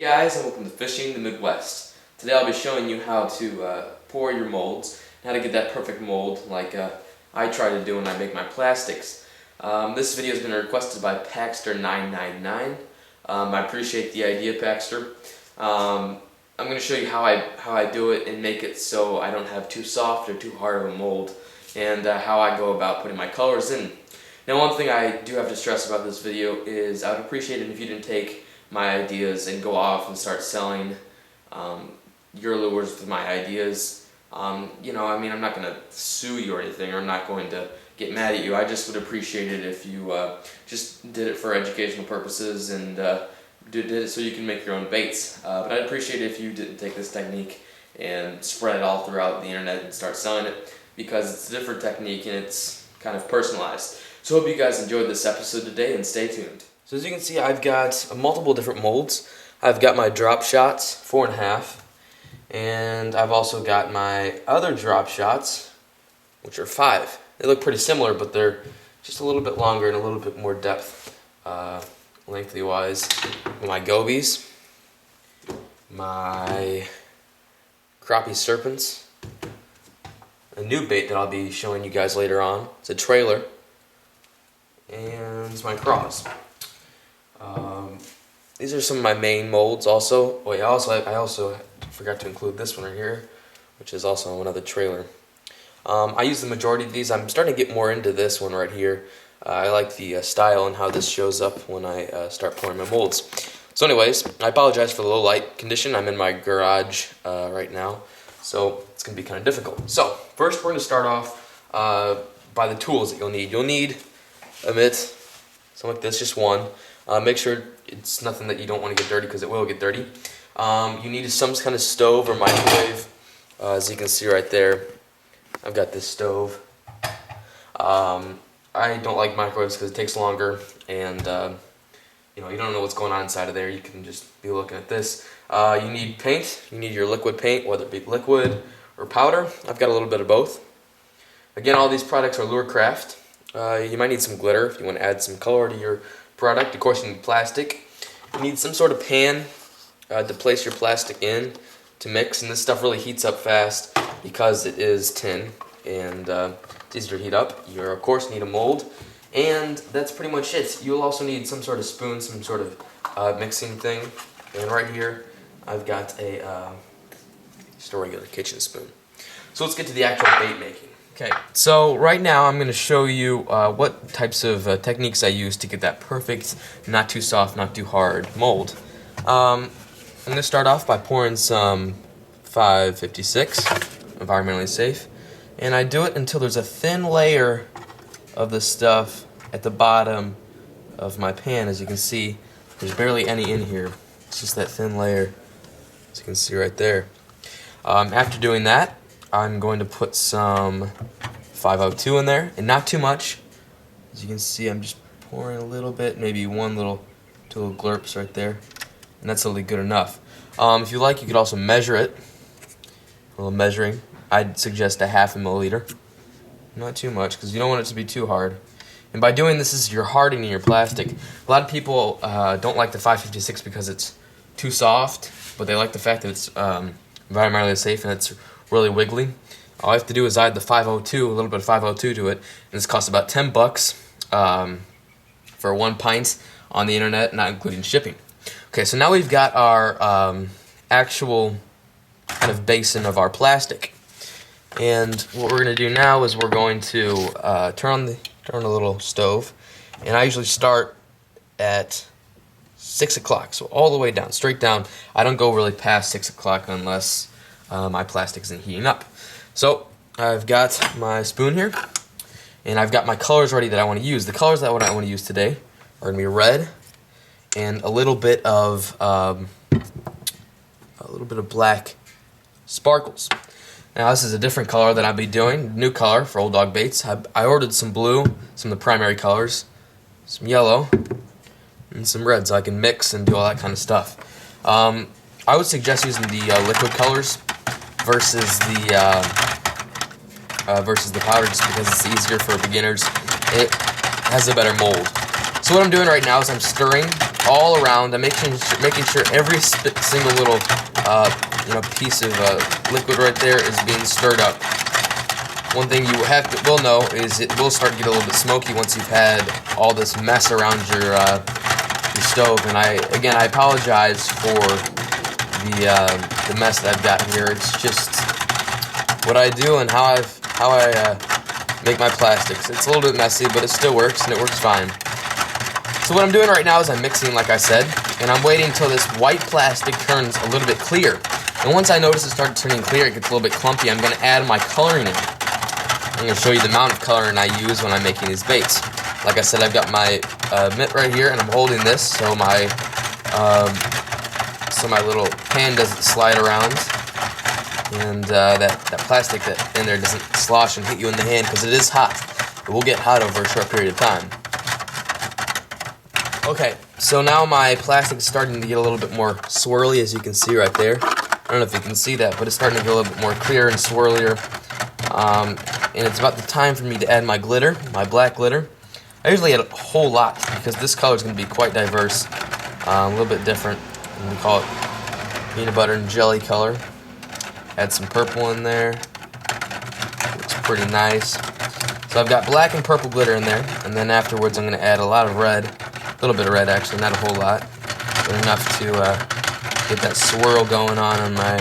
Hey guys, and welcome to Fishing the Midwest. Today I'll be showing you how to pour your molds, and how to get that perfect mold like I try to do when I make my plastics. This video has been requested by Paxter999. I appreciate the idea, Paxter. I'm going to show you how I do it and make it so I don't have too soft or too hard of a mold, and how I go about putting my colors in. Now, one thing I do have to stress about this video is I would appreciate it if you didn't take my ideas and go off and start selling your lures with my ideas. I'm not going to sue you or anything, or I'm not going to get mad at you. I just would appreciate it if you just did it for educational purposes and did it so you can make your own baits. But I'd appreciate it if you didn't take this technique and spread it all throughout the internet and start selling it, because it's a different technique and it's kind of personalized. So I hope you guys enjoyed this episode today, and stay tuned. So as you can see, I've got multiple different molds. I've got my drop shots, 4.5, and I've also got my other drop shots, which are 5. They look pretty similar, but they're just a little bit longer and a little bit more depth, lengthy-wise. My gobies, my crappie serpents, a new bait that I'll be showing you guys later on. It's a trailer, and my craws. These are some of my main molds also. Oh yeah, I also forgot to include this one right here, which is also another trailer. I use the majority of these. I'm starting to get more into this one right here. I like the style and how this shows up when I start pouring my molds. So anyways, I apologize for the low light condition. I'm in my garage right now, so it's going to be kind of difficult. So first we're going to start off by the tools that you'll need. You'll need a mitt, something like this, just one. Make sure it's nothing that you don't want to get dirty, because it will get dirty. You need some kind of stove or microwave. As you can see right there, I've got this stove. I don't like microwaves because it takes longer, and you don't know what's going on inside of there. You can just be looking at this. You need paint. You need your liquid paint, whether it be liquid or powder. I've got a little bit of both. Again, all these products are Lure Craft. You might need some glitter if you want to add some color to your product. Of course, you need plastic. You need some sort of pan to place your plastic in to mix, and this stuff really heats up fast because it is tin, and it's easier to heat up. You of course need a mold, and that's pretty much it. You'll also need some sort of spoon, some sort of mixing thing, and right here I've got just a regular kitchen spoon. So let's get to the actual bait making. Okay, so right now I'm going to show you what types of techniques I use to get that perfect, not too soft, not too hard mold. I'm going to start off by pouring some 556, environmentally safe, and I do it until there's a thin layer of the stuff at the bottom of my pan. As you can see, there's barely any in here. It's just that thin layer, as you can see right there. After doing that, I'm going to put some 502 in there, and not too much. As you can see, I'm just pouring a little bit, maybe two little glurps right there, and that's really good enough. If you like, you could also measure it. A little measuring. I'd suggest a 0.5 milliliter. Not too much, because you don't want it to be too hard. And by doing this, you're hardening your plastic. A lot of people don't like the 556 because it's too soft, but they like the fact that it's environmentally safe and it's really wiggly. All I have to do is add the 502, a little bit of 502 to it, and this costs about $10 for 1 pint on the internet, not including shipping. Okay, so now we've got our actual kind of basin of our plastic, and what we're going to do now is we're going to turn on the little stove, and I usually start at 6 o'clock, so all the way down, straight down. I don't go really past 6 o'clock unless my plastic isn't heating up. So I've got my spoon here, and I've got my colors ready that I want to use. The colors that I want to use today are going to be red and a little bit of black sparkles. Now this is a different color that I'll be doing, new color for Old Dog Baits. I ordered some blue, some of the primary colors, some yellow, and some red, so I can mix and do all that kind of stuff. I would suggest using the liquid colors versus the powder, just because it's easier for beginners. It has a better mold. So what I'm doing right now is I'm stirring all around. I'm making sure every single little piece of liquid right there is being stirred up. One thing you will know is it will start to get a little bit smoky once you've had all this mess around your stove. And I apologize for the mess that I've got here. It's just what I do and how I make my plastics. It's a little bit messy, but it still works, and it works fine. So what I'm doing right now is I'm mixing, like I said, and I'm waiting until this white plastic turns a little bit clear. And once I notice it starts turning clear, it gets a little bit clumpy, I'm going to add my coloring in. I'm going to show you the amount of coloring I use when I'm making these baits. Like I said, I've got my mitt right here, and I'm holding this so my little pan doesn't slide around, and that plastic that in there doesn't slosh and hit you in the hand, because it is hot. It will get hot over a short period of time. Okay, so now my plastic is starting to get a little bit more swirly, as you can see right there. I don't know if you can see that, but it's starting to get a little bit more clear and swirlier. And it's about the time for me to add my glitter, my black glitter. I usually add a whole lot because this color is going to be quite diverse, a little bit different. And we call it peanut butter and jelly color. Add some purple in there. Looks pretty nice. So I've got black and purple glitter in there, and then afterwards I'm going to add a lot of red, a little bit of red actually, not a whole lot, but enough to get that swirl going on my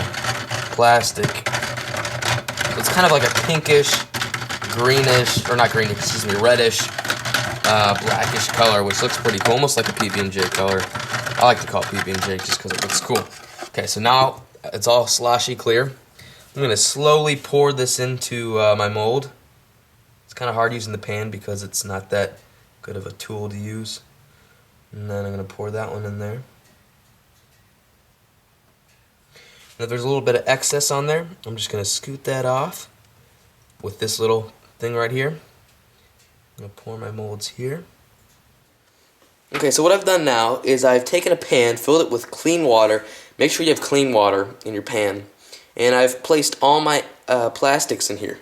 plastic. So it's kind of like a pinkish, greenish, or not greenish, excuse me, reddish, blackish color, which looks pretty cool, almost like a PB&J color. I like to call it PB&J just because it looks cool. Okay, so now it's all sloshy clear. I'm going to slowly pour this into my mold. It's kind of hard using the pan because it's not that good of a tool to use. And then I'm going to pour that one in there. Now, if there's a little bit of excess on there, I'm just going to scoot that off with this little thing right here. I'm going to pour my molds here. Okay, so what I've done now is I've taken a pan, filled it with clean water. Make sure you have clean water in your pan. And I've placed all my plastics in here.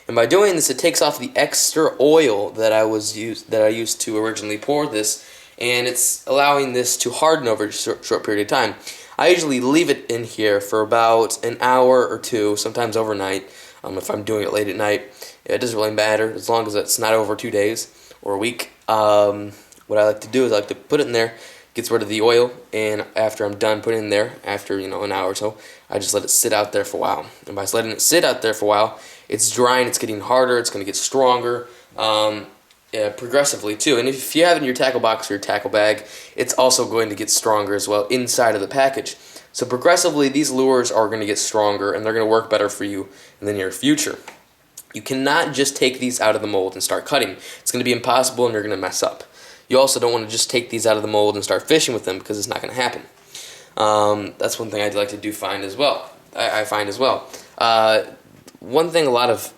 And by doing this, it takes off the extra oil that I used to originally pour this, and it's allowing this to harden over a short period of time. I usually leave it in here for about an hour or two, sometimes overnight. If I'm doing it late at night, it doesn't really matter as long as it's not over 2 days or a week. What I like to do is I like to put it in there, gets rid of the oil, and after I'm done putting it in there, after an hour or so, I just let it sit out there for a while. And by letting it sit out there for a while, it's drying, it's getting harder, it's going to get stronger, progressively too. And if you have it in your tackle box or your tackle bag, it's also going to get stronger as well inside of the package. So progressively, these lures are going to get stronger, and they're going to work better for you in the near future. You cannot just take these out of the mold and start cutting. It's going to be impossible, and you're going to mess up. You also don't want to just take these out of the mold and start fishing with them, because it's not going to happen. That's one thing I'd like to do find as well. I find as well. One thing a lot of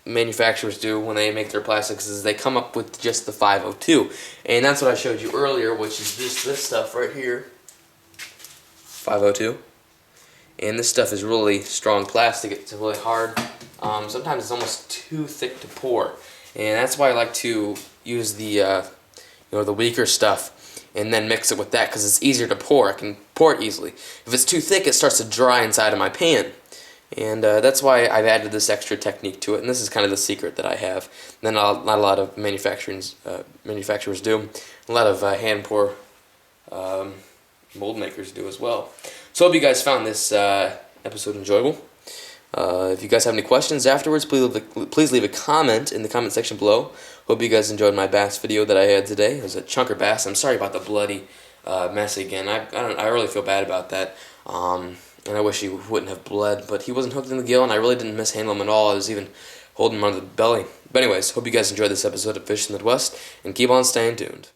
manufacturers do when they make their plastics is they come up with just the 502, and that's what I showed you earlier, which is just this stuff right here, 502. And this stuff is really strong plastic. It's really hard. Sometimes it's almost too thick to pour, and that's why I like to use the the weaker stuff and then mix it with that, because it's easier to pour. I can pour it easily. If it's too thick, it starts to dry inside of my pan. And that's why I've added this extra technique to it, and this is kind of the secret that I have. Then not a lot of manufacturers do. A lot of hand pour mold makers do as well. So I hope you guys found this episode enjoyable. If you guys have any questions afterwards, please leave a comment in the comment section below. Hope you guys enjoyed my bass video that I had today. It was a chunker bass. I'm sorry about the bloody mess again. I really feel bad about that. And I wish he wouldn't have bled, but he wasn't hooked in the gill, and I really didn't mishandle him at all. I was even holding him under the belly. But anyways, hope you guys enjoyed this episode of Fish in the Midwest, and keep on staying tuned.